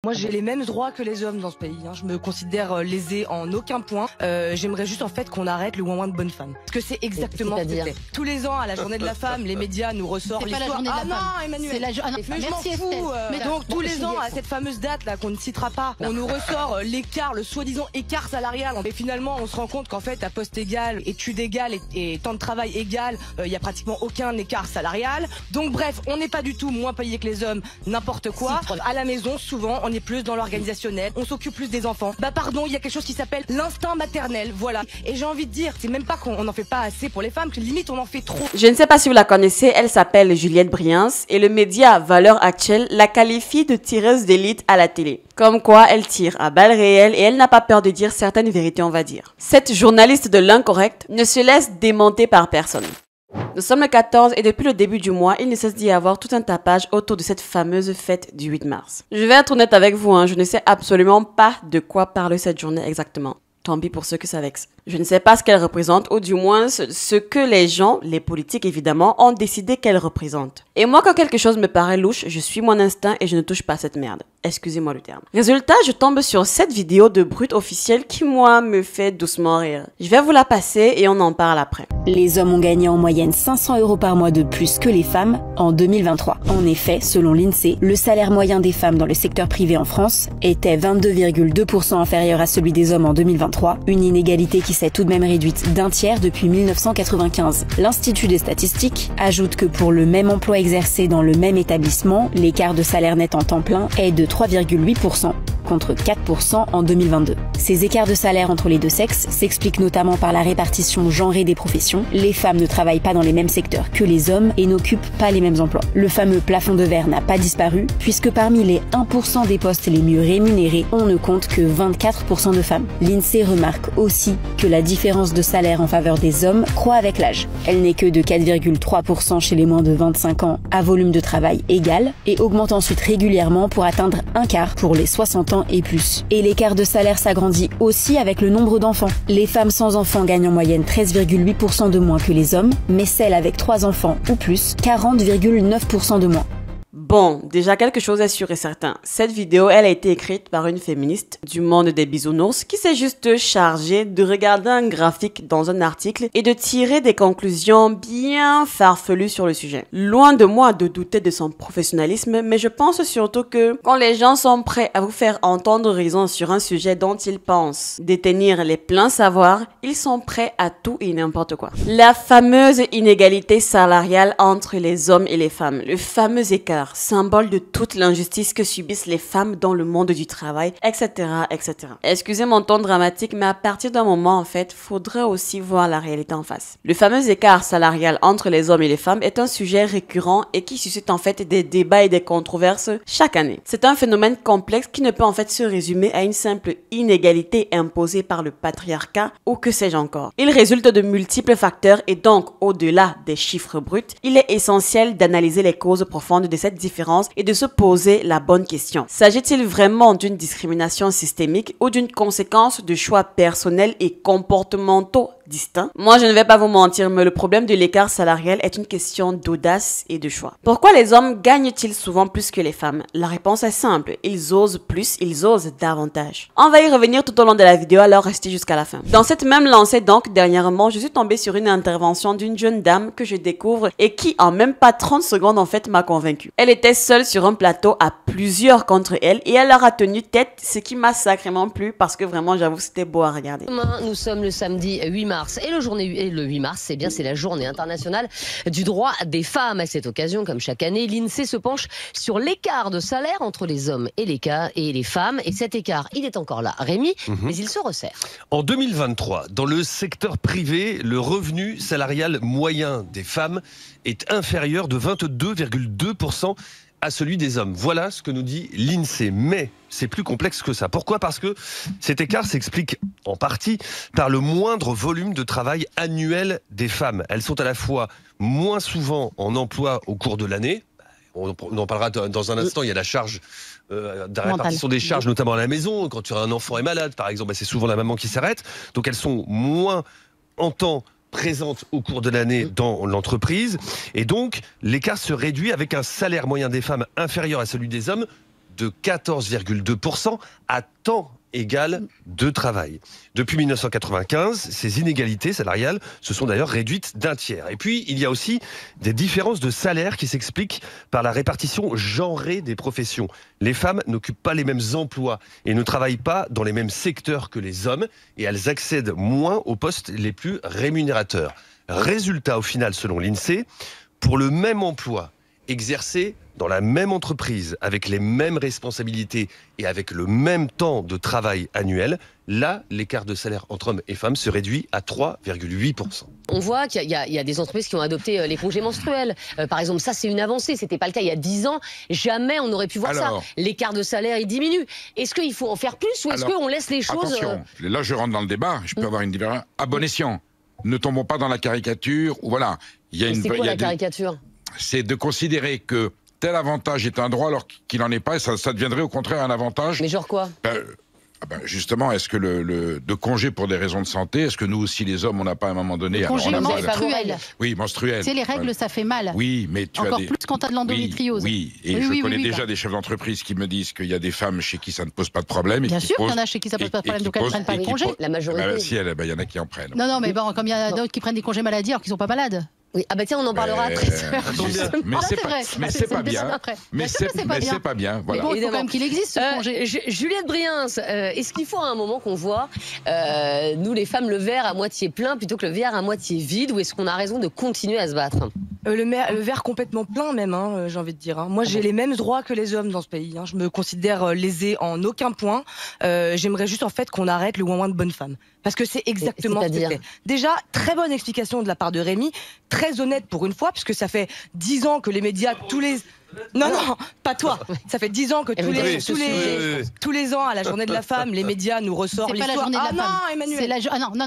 Moi, j'ai les mêmes droits que les hommes dans ce pays. Je me considère lésée en aucun point. J'aimerais juste en fait qu'on arrête le ouin-ouin de bonne femme. Parce que c'est exactement ce que c'est. Tous les ans, à la journée de la femme, les médias nous ressortent l'histoire. Ah non, Emmanuel, c'est la journée. Mais je m'en fous. Mais donc tous les ans, à cette fameuse date là qu'on ne citera pas, on nous ressort l'écart, le soi-disant écart salarial. Et finalement, on se rend compte qu'en fait, à poste égal, études égales et temps de travail égal, il y a pratiquement aucun écart salarial. Donc bref, on n'est pas du tout moins payé que les hommes, n'importe quoi. À la maison, souvent, on est plus dans l'organisationnel, on s'occupe plus des enfants. Bah pardon, il y a quelque chose qui s'appelle l'instinct maternel, voilà. Et j'ai envie de dire, c'est même pas qu'on n'en fait pas assez pour les femmes, que limite on en fait trop. Je ne sais pas si vous la connaissez, elle s'appelle Juliette Briens et le média Valeurs Actuelles la qualifie de tireuse d'élite à la télé. Comme quoi, elle tire à balles réelles et elle n'a pas peur de dire certaines vérités, on va dire. Cette journaliste de l'incorrect ne se laisse démonter par personne. Nous sommes le 14 et depuis le début du mois, il ne cesse d'y avoir tout un tapage autour de cette fameuse fête du 8 mars. Je vais être honnête avec vous, je ne sais absolument pas de quoi parle cette journée exactement. Tant pis pour ceux que ça vexe. Je ne sais pas ce qu'elle représente, ou du moins ce que les gens, les politiques évidemment, ont décidé qu'elle représente. Et moi, quand quelque chose me paraît louche, je suis mon instinct et je ne touche pas à cette merde. Excusez-moi le terme. Résultat, je tombe sur cette vidéo de brut officiel qui, moi, me fait doucement rire. Je vais vous la passer et on en parle après. Les hommes ont gagné en moyenne 500 € par mois de plus que les femmes en 2023. En effet, selon l'INSEE, le salaire moyen des femmes dans le secteur privé en France était 22,2% inférieur à celui des hommes en 2023, une inégalité qui s'est tout de même réduite d'un tiers depuis 1995. L'Institut des statistiques ajoute que pour le même emploi exercé dans le même établissement, l'écart de salaire net en temps plein est de 3,8% contre 4% en 2022. Ces écarts de salaire entre les deux sexes s'expliquent notamment par la répartition genrée des professions. Les femmes ne travaillent pas dans les mêmes secteurs que les hommes et n'occupent pas les mêmes emplois. Le fameux plafond de verre n'a pas disparu puisque parmi les 1% des postes les mieux rémunérés, on ne compte que 24% de femmes. L'INSEE remarque aussi que la différence de salaire en faveur des hommes croît avec l'âge. Elle n'est que de 4,3% chez les moins de 25 ans à volume de travail égal et augmente ensuite régulièrement pour atteindre un quart pour les 60 ans et plus. Et l'écart de salaire s'agrandit aussi avec le nombre d'enfants. Les femmes sans enfants gagnent en moyenne 13,8% de moins que les hommes, mais celles avec 3 enfants ou plus, 40,9% de moins. Bon, déjà quelque chose est sûr et certain. Cette vidéo, elle a été écrite par une féministe du monde des bisounours qui s'est juste chargée de regarder un graphique dans un article et de tirer des conclusions bien farfelues sur le sujet. Loin de moi de douter de son professionnalisme, mais je pense surtout que quand les gens sont prêts à vous faire entendre raison sur un sujet dont ils pensent détenir les pleins savoirs, ils sont prêts à tout et n'importe quoi. La fameuse inégalité salariale entre les hommes et les femmes, le fameux écart, symbole de toute l'injustice que subissent les femmes dans le monde du travail, etc., etc. Excusez mon ton dramatique, mais à partir d'un moment, en fait, faudrait aussi voir la réalité en face. Le fameux écart salarial entre les hommes et les femmes est un sujet récurrent et qui suscite en fait des débats et des controverses chaque année. C'est un phénomène complexe qui ne peut en fait se résumer à une simple inégalité imposée par le patriarcat ou que sais-je encore. Il résulte de multiples facteurs et donc, au-delà des chiffres bruts, il est essentiel d'analyser les causes profondes de cette différence et de se poser la bonne question. S'agit-il vraiment d'une discrimination systémique ou d'une conséquence de choix personnels et comportementaux distincts? Moi, je ne vais pas vous mentir, mais le problème de l'écart salarial est une question d'audace et de choix. Pourquoi les hommes gagnent-ils souvent plus que les femmes? La réponse est simple. Ils osent plus, ils osent davantage. On va y revenir tout au long de la vidéo, alors restez jusqu'à la fin. Dans cette même lancée donc, dernièrement, je suis tombée sur une intervention d'une jeune dame que je découvre et qui, en même pas 30 secondes, en fait, m'a convaincue. Elle était seule sur un plateau à plusieurs contre elle et elle leur a tenu tête, ce qui m'a sacrément plu parce que vraiment, j'avoue, c'était beau à regarder. Demain, nous sommes le samedi 8 mars et le 8 mars, c'est la journée internationale du droit des femmes. À cette occasion, comme chaque année, l'INSEE se penche sur l'écart de salaire entre les hommes et les femmes. Et cet écart, il est encore là, Rémi, mais il se resserre. En 2023, dans le secteur privé, le revenu salarial moyen des femmes est inférieur de 22,2% à celui des hommes. Voilà ce que nous dit l'INSEE. Mais c'est plus complexe que ça. Pourquoi? Parce que cet écart s'explique en partie par le moindre volume de travail annuel des femmes. Elles sont à la fois moins souvent en emploi au cours de l'année. On en parlera dans un instant. Il y a la charge de la répartition des charges, notamment à la maison. Quand un enfant est malade, par exemple, c'est souvent la maman qui s'arrête. Donc elles sont moins en temps présente au cours de l'année dans l'entreprise. Et donc, l'écart se réduit avec un salaire moyen des femmes inférieur à celui des hommes de 14,2% à temps égal de travail. Depuis 1995, ces inégalités salariales se sont d'ailleurs réduites d'un tiers. Et puis, il y a aussi des différences de salaire qui s'expliquent par la répartition genrée des professions. Les femmes n'occupent pas les mêmes emplois et ne travaillent pas dans les mêmes secteurs que les hommes, et elles accèdent moins aux postes les plus rémunérateurs. Résultat, au final, selon l'INSEE, pour le même emploi exercé dans la même entreprise, avec les mêmes responsabilités et avec le même temps de travail annuel, là, l'écart de salaire entre hommes et femmes se réduit à 3,8%. On voit qu'il y a des entreprises qui ont adopté les congés menstruels. Par exemple, ça, c'est une avancée. C'était pas le cas il y a 10 ans. Jamais on aurait pu voir ça. L'écart de salaire, il diminue. Est-ce qu'il faut en faire plus ou est-ce qu'on laisse les choses... Attention, là, je rentre dans le débat. Je peux avoir une différence. À bon escient. Ne tombons pas dans la caricature. Ou voilà. C'est quoi la caricature ? C'est de considérer que tel avantage est un droit alors qu'il n'en est pas, et ça deviendrait au contraire un avantage. Mais genre quoi ? Justement, est-ce que de congé pour des raisons de santé, est-ce que nous aussi les hommes, on n'a pas à un moment donné... Congé menstruel. Oui, menstruel. C'est les règles, ça fait mal. Oui, mais tu encore plus quand tu as de l'endométriose. Oui, et je connais déjà des chefs d'entreprise qui me disent qu'il y a des femmes chez qui ça ne pose pas de problème. Bien sûr qu'il y en a chez qui ça ne pose pas de problème, donc elles ne prennent pas de congé. La majorité. Si, il y en a qui en prennent. Non, mais bon, comme il y a d'autres qui prennent des congés maladie alors qu'ils ne sont pas malades. Oui, ah bah tiens, on en parlera après. Mais c'est pas bien. Mais c'est pas bien. Voilà. Mais bon, il faut quand même qu'il existe ce congé. Juliette Briens, est-ce qu'il faut à un moment qu'on voit, nous les femmes, le verre à moitié plein plutôt que le verre à moitié vide, ou est-ce qu'on a raison de continuer à se battre ? Le verre complètement plein même, j'ai envie de dire. Moi, j'ai les mêmes droits que les hommes dans ce pays. Je me considère lésée en aucun point. J'aimerais juste en fait qu'on arrête le ouin-ouin de bonne femme. Parce que c'est exactement ce que c'est. Déjà, très bonne explication de la part de Rémi, très honnête pour une fois, puisque ça fait 10 ans que les médias, tous les... Non, pas toi. Ça fait 10 ans que tous les ans, à la journée de la femme, les médias nous ressortent l'histoire. C'est pas la journée de la femme. Non, Emmanuel. C'est la journée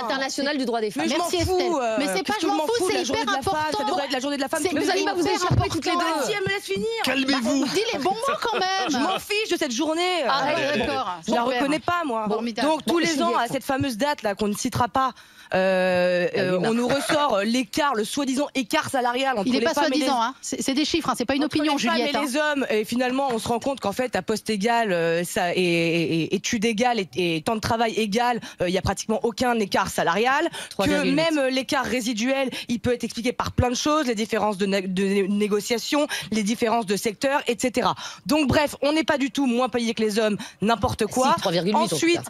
internationale du droit des femmes. Merci Estelle. Mais c'est pas je m'en fous, c'est hyper important. Ça devrait être la journée de la femme. Mais vous allez pas vous échapper toutes les deux. Si elle me laisse finir. Calmez-vous. Dis les bons mots quand même. Je m'en fiche de cette journée. D'accord. Je la reconnais pas, moi. Donc tous les ans, à cette fameuse date là qu'on ne citera pas, on nous ressort l'écart, le soi-disant écart salarial entre les femmes et les... Il n'est pas soi-disant, c'est des chiffres, c'est pas une opinion, Juliette. Et les hommes, et finalement, on se rend compte qu'en fait, à poste égal, ça et études égales et temps de travail égal, il y a pratiquement aucun écart salarial. Que même l'écart résiduel, il peut être expliqué par plein de choses, les différences de négociation, les différences de secteur, etc. Donc bref, on n'est pas du tout moins payé que les hommes, n'importe quoi. Si, 3,8 Ensuite,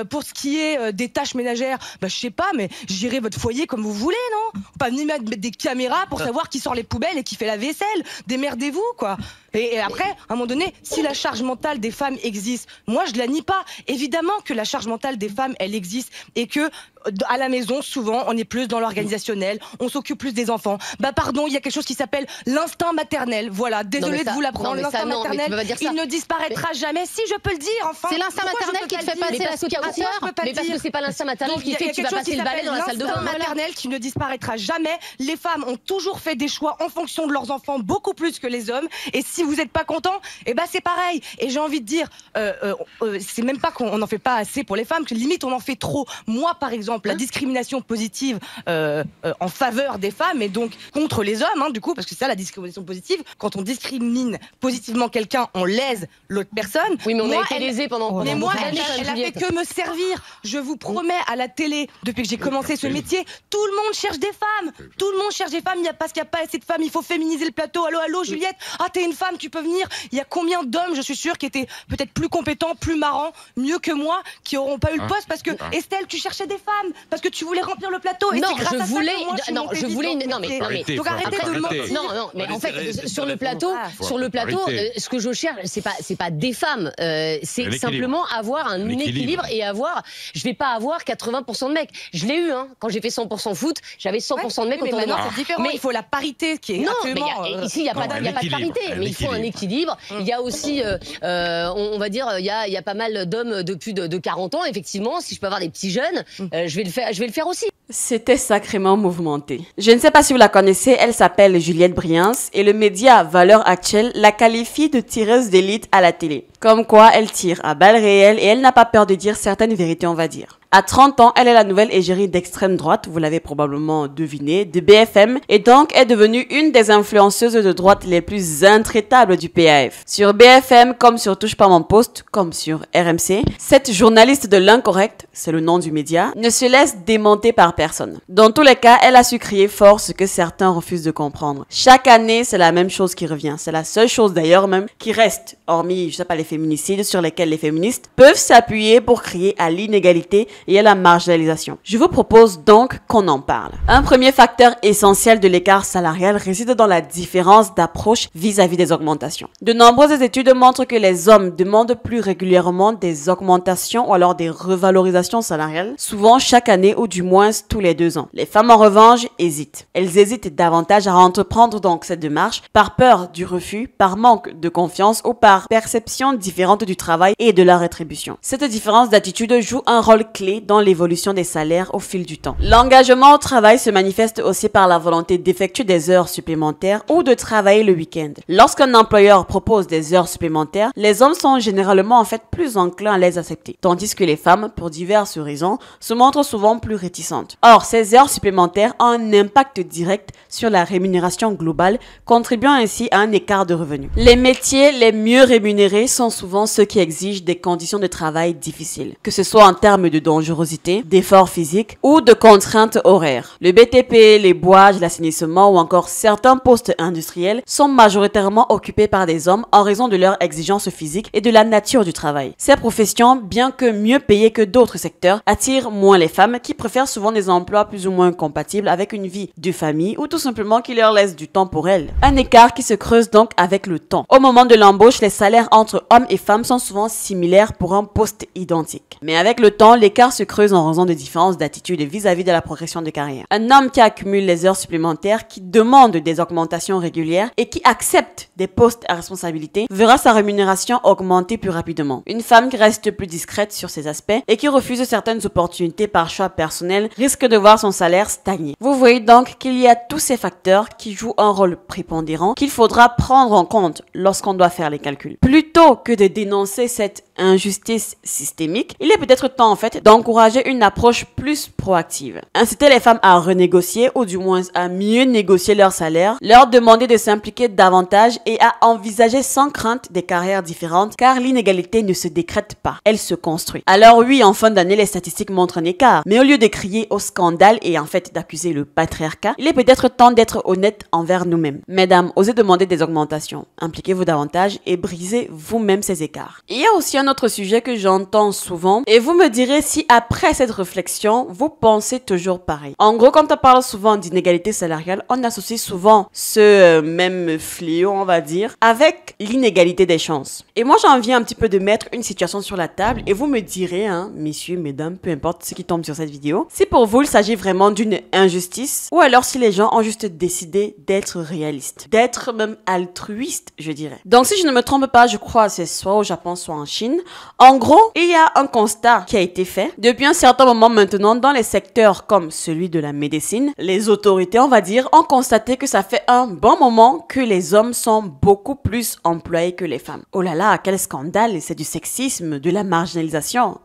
pour ce qui est des tâches ménagères, je sais pas, mais gérez votre foyer comme vous voulez, non ? Pas ni mettre des caméras pour savoir qui sort les poubelles et qui fait la vaisselle. Démerdez-vous, quoi. Et après, à un moment donné, si la charge mentale des femmes existe, moi je la nie pas. Évidemment que la charge mentale des femmes, elle existe et que à la maison, souvent, on est plus dans l'organisationnel, on s'occupe plus des enfants. Pardon, il y a quelque chose qui s'appelle l'instinct maternel. Voilà, désolé de vous l'apprendre. L'instinct maternel, il ne disparaîtra jamais. Si je peux le dire, enfin. C'est l'instinct maternel qui te fait passer l'aspirateur. Mais parce que c'est pas l'instinct maternel qui fait que tu vas passer le balai dans la salle de bain. L'instinct maternel qui ne disparaîtra jamais. Les femmes ont toujours fait des choix en fonction de leurs enfants, beaucoup plus que les hommes. Et si vous n'êtes pas content, c'est pareil. Et j'ai envie de dire, c'est même pas qu'on n'en fait pas assez pour les femmes, que limite on en fait trop. Moi, par exemple, la discrimination positive en faveur des femmes et donc contre les hommes, du coup, parce que c'est ça la discrimination positive. Quand on discrimine positivement quelqu'un, on lèse l'autre personne. Oui, mais on a été lésés pendant. Mais moi, elle a fait que me servir. Je vous promets, à la télé, depuis que j'ai commencé ce métier, tout le monde cherche des femmes. Tout le monde cherche des femmes. Il n'y a pas parce qu'il n'y a pas assez de femmes. Il faut féminiser le plateau. Allô, Juliette. Ah, t'es une femme, tu peux venir. Il y a combien d'hommes, je suis sûre, qui étaient peut-être plus compétents, plus marrants, mieux que moi, qui n'auront pas eu le poste parce que Estelle, tu cherchais des femmes, parce que tu voulais remplir le plateau. Non, je voulais. Non, mais donc arrêtez de mentir. Non, mais en fait, sur le plateau, ce que je cherche, c'est pas des femmes, c'est simplement avoir un équilibre et avoir. Je vais pas avoir 80% de mecs. Je l'ai eu, quand j'ai fait 100% foot, j'avais 100% de mecs autour de moi. C'est différent. Il faut la parité qui est. Non, mais ici il y a pas de parité, mais il faut un équilibre. Il y a aussi, on va dire, il y a pas mal d'hommes de plus de 40 ans. Effectivement, si je peux avoir des petits jeunes, je vais le faire aussi. C'était sacrément mouvementé. Je ne sais pas si vous la connaissez, elle s'appelle Juliette Briens et le média Valeurs Actuelles la qualifie de tireuse d'élite à la télé. Comme quoi, elle tire à balles réelles et elle n'a pas peur de dire certaines vérités, on va dire. À 30 ans, elle est la nouvelle égérie d'extrême droite, vous l'avez probablement deviné, de BFM, et donc est devenue une des influenceuses de droite les plus intraitables du PAF. Sur BFM, comme sur Touche pas mon poste, comme sur RMC, cette journaliste de l'incorrect, c'est le nom du média, ne se laisse démonter par personne. Dans tous les cas, elle a su crier fort ce que certains refusent de comprendre. Chaque année, c'est la même chose qui revient. C'est la seule chose d'ailleurs même qui reste, hormis, je sais pas, les féminicides sur lesquels les féministes peuvent s'appuyer pour crier à l'inégalité et à la marginalisation. Je vous propose donc qu'on en parle. Un premier facteur essentiel de l'écart salarial réside dans la différence d'approche vis-à-vis des augmentations. De nombreuses études montrent que les hommes demandent plus régulièrement des augmentations ou alors des revalorisations salariales, souvent chaque année ou du moins tous les 2 ans. Les femmes en revanche hésitent. Elles hésitent davantage à entreprendre donc cette démarche par peur du refus, par manque de confiance ou par perception différente du travail et de la rétribution. Cette différence d'attitude joue un rôle clé dans l'évolution des salaires au fil du temps. L'engagement au travail se manifeste aussi par la volonté d'effectuer des heures supplémentaires ou de travailler le week-end. Lorsqu'un employeur propose des heures supplémentaires, les hommes sont généralement en fait plus enclins à les accepter, tandis que les femmes, pour diverses raisons, se montrent souvent plus réticentes. Or, ces heures supplémentaires ont un impact direct sur la rémunération globale, contribuant ainsi à un écart de revenus. Les métiers les mieux rémunérés sont souvent ceux qui exigent des conditions de travail difficiles, que ce soit en termes de dangerosité, d'efforts physiques ou de contraintes horaires. Le BTP, les bois, l'assainissement ou encore certains postes industriels sont majoritairement occupés par des hommes en raison de leurs exigences physiques et de la nature du travail. Ces professions, bien que mieux payées que d'autres secteurs, attirent moins les femmes qui préfèrent souvent des emplois plus ou moins compatibles avec une vie de famille ou tout simplement qui leur laissent du temps pour elles. Un écart qui se creuse donc avec le temps. Au moment de l'embauche, les salaires entre hommes et femmes sont souvent similaires pour un poste identique. Mais avec le temps, l'écart se creuse en raison de différences d'attitude vis-à-vis de la progression de carrière. Un homme qui accumule les heures supplémentaires, qui demande des augmentations régulières et qui accepte des postes à responsabilité verra sa rémunération augmenter plus rapidement. Une femme qui reste plus discrète sur ces aspects et qui refuse certaines opportunités par choix personnel risque de voir son salaire stagner. Vous voyez donc qu'il y a tous ces facteurs qui jouent un rôle prépondérant qu'il faudra prendre en compte lorsqu'on doit faire les calculs. Plutôt que de dénoncer cette injustice systémique, il est peut-être temps en fait d'encourager une approche plus proactive. Inciter les femmes à renégocier ou du moins à mieux négocier leur salaire, leur demander de s'impliquer davantage et à envisager sans crainte des carrières différentes car l'inégalité ne se décrète pas, elle se construit. Alors oui, en fin d'année, les statistiques montrent un écart, mais au lieu de crier au scandale et en fait d'accuser le patriarcat, il est peut-être temps d'être honnête envers nous-mêmes. Mesdames, osez demander des augmentations, impliquez-vous davantage et brisez vous-même ces écarts. Il y a aussi un autre sujet que j'entends souvent et vous me direz si après cette réflexion, vous pensez toujours pareil. En gros, quand on parle souvent d'inégalité salariale, on associe souvent ce même fléau, on va dire, avec l'inégalité des chances. Et moi, j'ai envie un petit peu de mettre une situation sur la table et vous me direz, messieurs, mesdames, peu importe ce qui tombe sur cette vidéo, si pour vous, il s'agit vraiment d'une injustice ou alors si les gens ont juste décidé d'être réalistes, d'être même altruistes, je dirais. Donc, si je ne me trompe pas, je crois c'est soit au Japon, soit en Chine. En gros, il y a un constat qui a été fait depuis un certain moment maintenant dans les secteurs comme celui de la médecine. Les autorités, on va dire, ont constaté que ça fait un bon moment que les hommes sont beaucoup plus employés que les femmes. Oh là là, quel scandale, c'est du sexisme, de la marginalisation.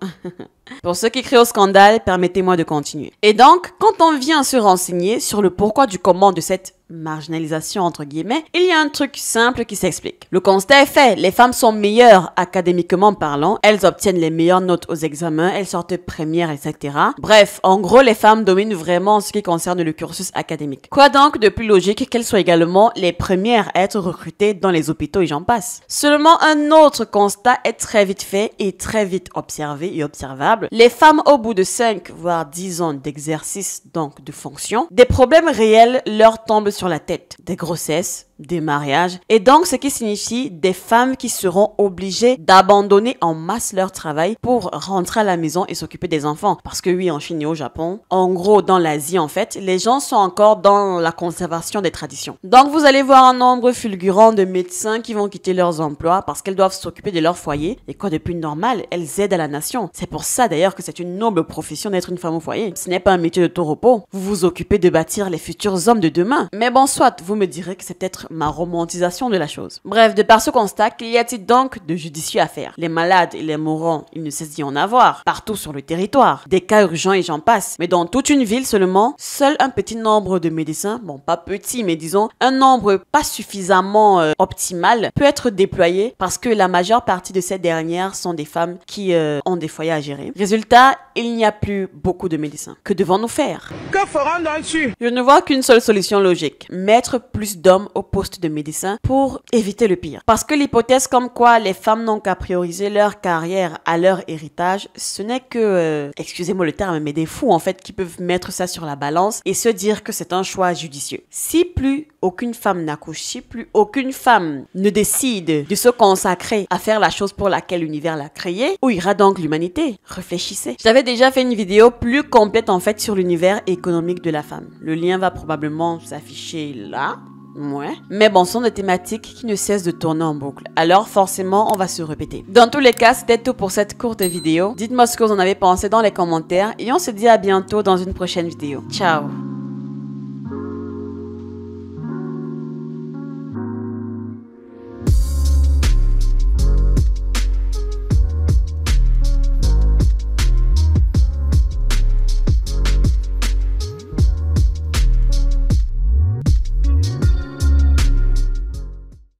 Pour ceux qui crient au scandale, permettez-moi de continuer. Et donc, quand on vient se renseigner sur le pourquoi du comment de cette marginalisation entre guillemets, il y a un truc simple qui s'explique. Le constat est fait, les femmes sont meilleures académiquement parlant, elles obtiennent les meilleures notes aux examens, elles sortent premières, etc. Bref, en gros, les femmes dominent vraiment en ce qui concerne le cursus académique. Quoi donc de plus logique qu'elles soient également les premières à être recrutées dans les hôpitaux et j'en passe. Seulement un autre constat est très vite fait et très vite observé et observable. Les femmes au bout de 5 voire 10 ans d'exercice donc de fonction, des problèmes réels leur tombent sur la tête, des grossesses, des mariages, et donc ce qui signifie des femmes qui seront obligées d'abandonner en masse leur travail pour rentrer à la maison et s'occuper des enfants. Parce que oui, en Chine et au Japon, en gros dans l'Asie en fait, les gens sont encore dans la conservation des traditions. Donc vous allez voir un nombre fulgurant de médecins qui vont quitter leurs emplois parce qu'elles doivent s'occuper de leur foyer. Et quoi de plus normal, elles aident à la nation. C'est pour ça ça d'ailleurs que c'est une noble profession d'être une femme au foyer. Ce n'est pas un métier de tout repos. Vous vous occupez de bâtir les futurs hommes de demain. Mais bon, soit, vous me direz que c'est peut-être ma romantisation de la chose. Bref, de par ce constat, qu'il y a-t-il donc de judicieux à faire? Les malades et les mourants, il ne cesse d'y en avoir, partout sur le territoire. Des cas urgents et j'en passe. Mais dans toute une ville seulement, seul un petit nombre de médecins, bon pas petit, mais disons un nombre pas suffisamment optimal, peut être déployé parce que la majeure partie de ces dernières sont des femmes qui ont des foyers à gérer. Résultat, il n'y a plus beaucoup de médecins. Que devons-nous faire? Que ferons-nous dessus? Je ne vois qu'une seule solution logique. Mettre plus d'hommes au poste de médecin pour éviter le pire. Parce que l'hypothèse comme quoi les femmes n'ont qu'à prioriser leur carrière à leur héritage, ce n'est que, excusez-moi le terme, mais des fous en fait qui peuvent mettre ça sur la balance et se dire que c'est un choix judicieux. Si plus aucune femme n'accouche, si plus aucune femme ne décide de se consacrer à faire la chose pour laquelle l'univers l'a créé, où ira donc l'humanité? Réfléchissez. J'avais déjà fait une vidéo plus complète en fait sur l'univers économique de la femme. Le lien va probablement s'afficher là. Ouais. Mais bon, ce sont des thématiques qui ne cessent de tourner en boucle. Alors forcément, on va se répéter. Dans tous les cas, c'était tout pour cette courte vidéo. Dites-moi ce que vous en avez pensé dans les commentaires et on se dit à bientôt dans une prochaine vidéo. Ciao!